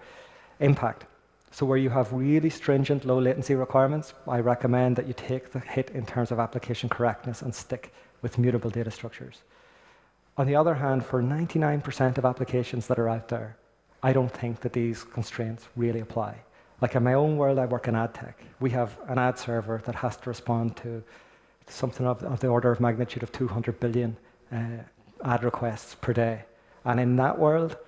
impact. So where you have really stringent low latency requirements, I recommend that you take the hit in terms of application correctness and stick with mutable data structures. On the other hand, for 99% of applications that are out there, I don't think that these constraints really apply. Like in my own world, I work in ad tech. We have an ad server that has to respond to something of the order of magnitude of 200 billion ad requests per day. And in that world,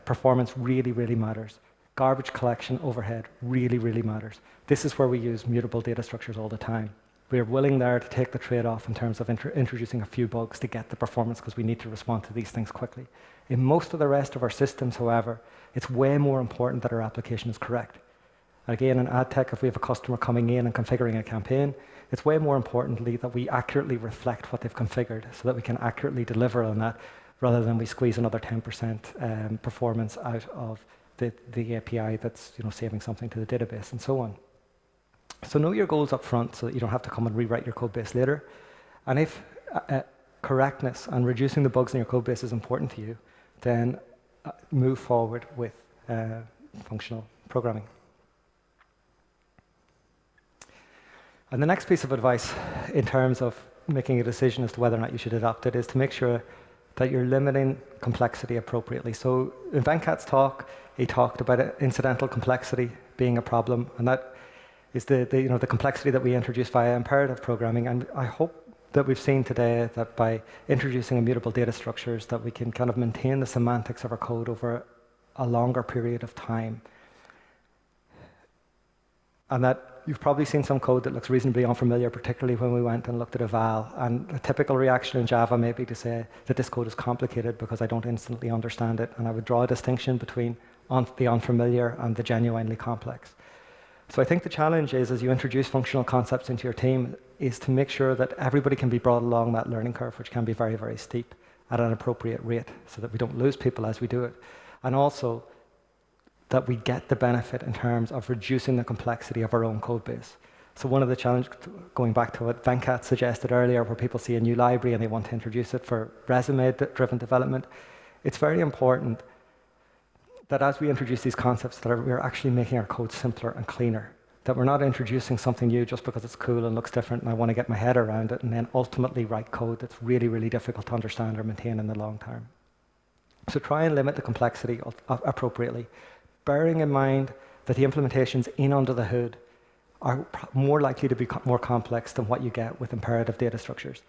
performance really, really matters. Garbage collection overhead really, really matters. This is where we use mutable data structures all the time. We're willing there to take the trade-off in terms of introducing a few bugs to get the performance because we need to respond to these things quickly. In most of the rest of our systems, however, it's way more important that our application is correct. Again, in ad tech, if we have a customer coming in and configuring a campaign, it's way more importantly that we accurately reflect what they've configured so that we can accurately deliver on that rather than we squeeze another 10% performance out of the API that's saving something to the database and so on. So know your goals up front so that you don't have to come and rewrite your code base later. And if correctness and reducing the bugs in your code base is important to you, then move forward with functional programming. And the next piece of advice in terms of making a decision as to whether or not you should adopt it is to make sure that you're limiting complexity appropriately. So in Venkat's talk, he talked about incidental complexity being a problem, and that is the complexity that we introduce via imperative programming. And I hope that we've seen today that by introducing immutable data structures that we can kind of maintain the semantics of our code over a longer period of time. And that you've probably seen some code that looks reasonably unfamiliar, particularly when we went and looked at eval. And a typical reaction in Java may be to say that this code is complicated because I don't instantly understand it. And I would draw a distinction between the unfamiliar and the genuinely complex. So I think the challenge is, as you introduce functional concepts into your team, is to make sure that everybody can be brought along that learning curve, which can be very, very steep, at an appropriate rate, so that we don't lose people as we do it. And also that we get the benefit in terms of reducing the complexity of our own code base. So one of the challenges, going back to what Venkat suggested earlier, where people see a new library and they want to introduce it for resume-driven development, it's very important that as we introduce these concepts, that we're actually making our code simpler and cleaner, that we're not introducing something new just because it's cool and looks different and I want to get my head around it and then ultimately write code that's really, really difficult to understand or maintain in the long term. So try and limit the complexity appropriately, bearing in mind that the implementations in under the hood are more likely to be more complex than what you get with imperative data structures.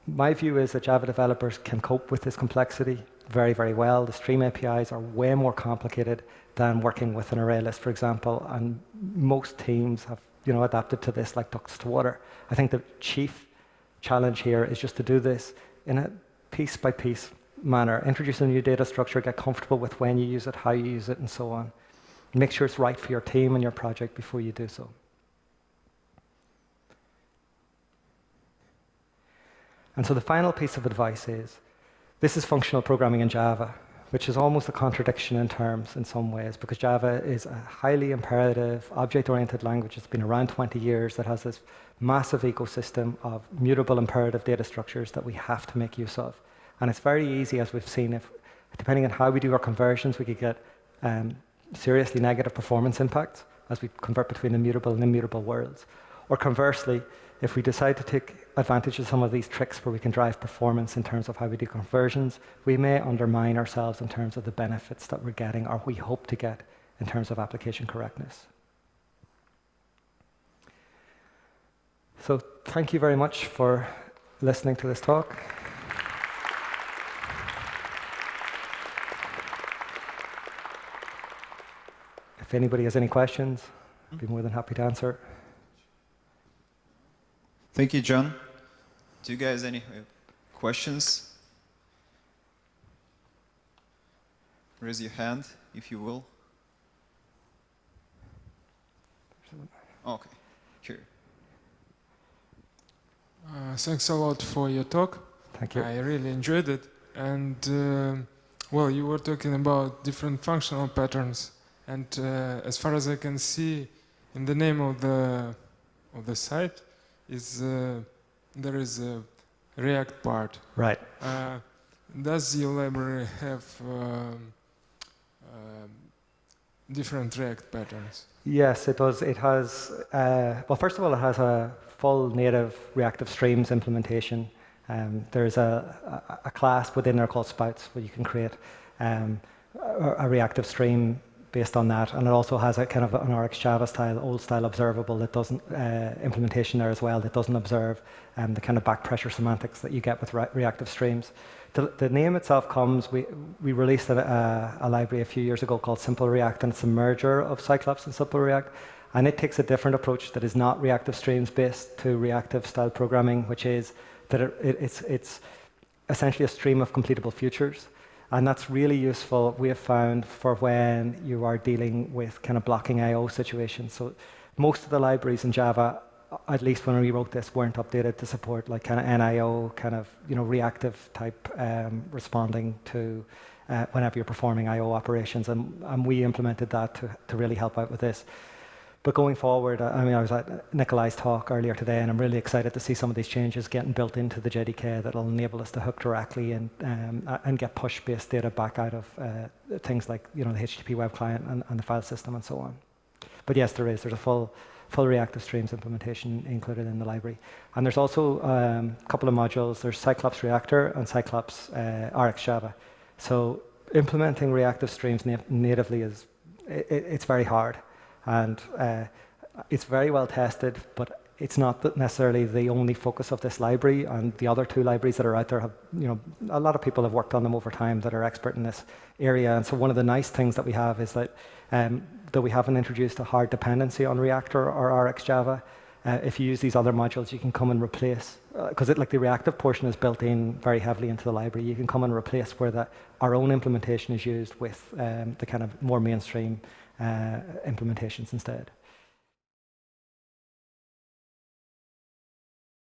My view is that Java developers can cope with this complexity very, very well. The stream APIs are way more complicated than working with an array list, for example, and most teams have adapted to this like ducks to water. I think the chief challenge here is just to do this in a piece-by-piece manner. Introduce a new data structure, get comfortable with when you use it, how you use it, and so on. Make sure it's right for your team and your project before you do so. And so the final piece of advice is, this is functional programming in Java, which is almost a contradiction in terms in some ways, because Java is a highly imperative, object-oriented language. It's been around 20 years that has this massive ecosystem of mutable imperative data structures that we have to make use of. And it's very easy, as we've seen, if depending on how we do our conversions, we could get seriously negative performance impacts as we convert between the mutable and immutable worlds. Or conversely, if we decide to take advantage of some of these tricks where we can drive performance in terms of how we do conversions, we may undermine ourselves in terms of the benefits that we're getting or we hope to get in terms of application correctness. So thank you very much for listening to this talk. If anybody has any questions, I'd be more than happy to answer. Thank you, John. Do you guys have any questions? Raise your hand, if you will. Okay, here. Thanks a lot for your talk. Thank you. I really enjoyed it. And, well, you were talking about different functional patterns. And as far as I can see, in the name of the site, there is a React part. Right. Does your library have different React patterns? Yes, it does. It has, well, first of all, it has a full native reactive streams implementation. There's a class within there called spouts where you can create a reactive stream based on that, and it also has a kind of an RX Java style, old style observable that doesn't, implementation there as well, that doesn't observe the kind of back pressure semantics that you get with reactive streams. The name itself comes, we released a library a few years ago called Simple React, and it's a merger of Cyclops and Simple React, and it takes a different approach that is not reactive streams based to reactive style programming, which is that it's essentially a stream of completable futures. And that's really useful, we have found, for when you are dealing with kind of blocking I/O situations. So most of the libraries in Java, at least when we wrote this, weren't updated to support like kind of NIO, kind of reactive type responding to whenever you're performing I/O operations. And we implemented that to really help out with this. But going forward, I mean, I was at Nikolai's talk earlier today, and I'm really excited to see some of these changes getting built into the JDK that will enable us to hook directly and get push-based data back out of things like the HTTP web client and the file system and so on. But yes, there's a full reactive streams implementation included in the library. And there's also a couple of modules. There's cyclops-reactor and cyclops-RX Java. So implementing reactive streams natively it's very hard. And it's very well tested, but it's not necessarily the only focus of this library. And the other two libraries that are out there have, a lot of people have worked on them over time that are expert in this area. And so one of the nice things that we have is that though we haven't introduced a hard dependency on Reactor or RX Java, if you use these other modules, you can come and replace, because the reactive portion is built in very heavily into the library. You can come and replace where our own implementation is used with the kind of more mainstream implementations instead.